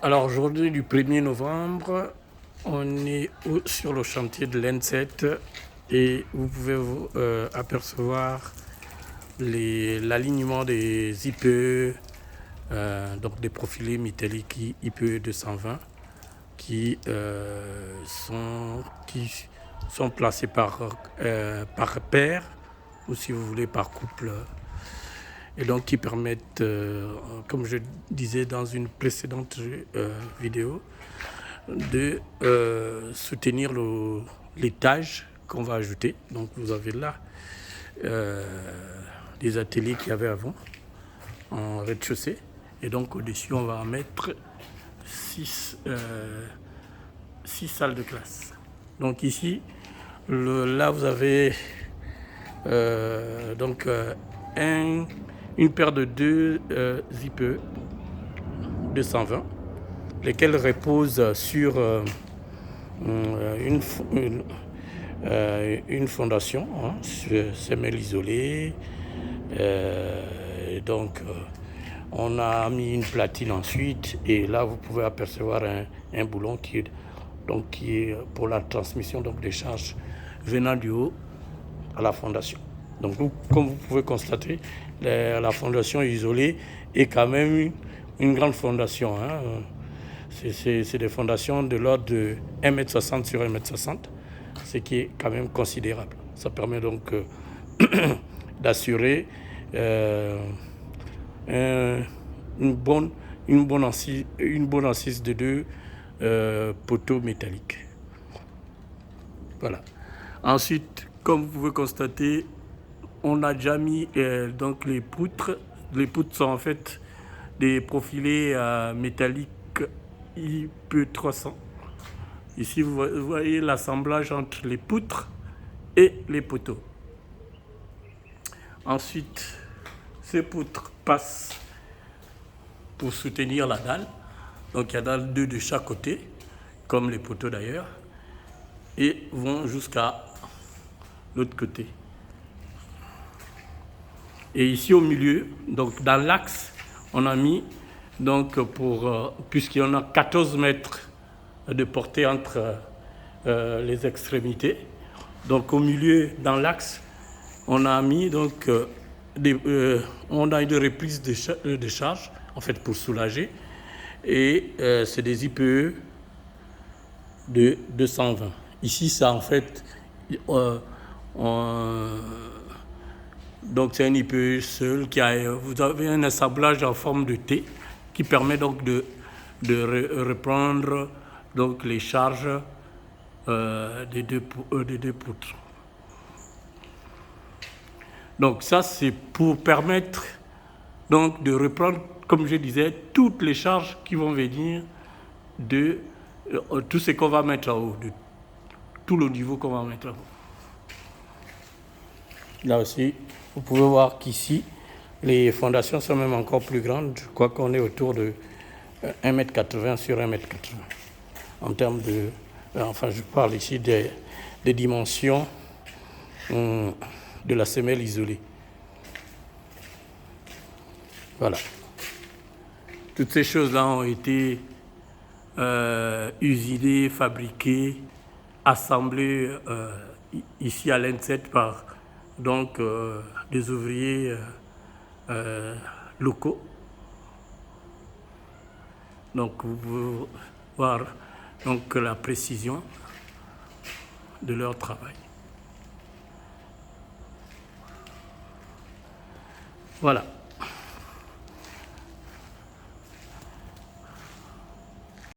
Alors aujourd'hui, du 1er novembre, on est sur le chantier de l'N7 et vous pouvez apercevoir l'alignement des IPE, donc des profilés métalliques IPE 220 qui sont placés par paire ou si vous voulez par couple. Et donc qui permettent, comme je disais dans une précédente vidéo, de soutenir l'étage qu'on va ajouter. Donc vous avez là des ateliers qu'il y avait avant en rez-de-chaussée. Et donc au-dessus, on va mettre 6 salles de classe. Donc ici, là vous avez une paire de deux IPE 220, lesquels reposent sur une fondation, semelle isolée. On a mis une platine ensuite, et là vous pouvez apercevoir un boulon qui est pour la transmission des charges venant du haut à la fondation. Donc comme vous pouvez constater, la fondation isolée est quand même une grande fondation. C'est des fondations de l'ordre de 1,60 m sur 1,60 m, ce qui est quand même considérable. Ça permet donc d'assurer une bonne assise de deux poteaux métalliques. Voilà. Ensuite, comme vous pouvez constater, on a déjà mis donc les poutres. Les poutres sont en fait des profilés métalliques IP300. Ici, vous voyez l'assemblage entre les poutres et les poteaux. Ensuite, ces poutres passent pour soutenir la dalle. Donc, il y a dalle 2 de chaque côté, comme les poteaux d'ailleurs, et vont jusqu'à l'autre côté. Et ici au milieu, donc dans l'axe, on a mis, puisqu'il y en a 14 mètres de portée entre les extrémités, donc au milieu, dans l'axe, on a mis on a une reprise de charge, en fait pour soulager, et c'est des IPE de 220. Ici, ça en fait, donc c'est un IPE seul vous avez un assemblage en forme de T qui permet donc de reprendre donc les charges des deux poutres. Donc ça c'est pour permettre donc de reprendre, comme je disais, toutes les charges qui vont venir de tout ce qu'on va mettre en haut, de tout le niveau qu'on va mettre en haut. Là aussi, vous pouvez voir qu'ici, les fondations sont même encore plus grandes. Je crois qu'on est autour de 1,80 m sur 1,80 m. En termes de... je parle ici des dimensions de la semelle isolée. Voilà. Toutes ces choses-là ont été usinées, fabriquées, assemblées ici à l'N7 par des ouvriers locaux. Donc vous pouvez voir la précision de leur travail. Voilà.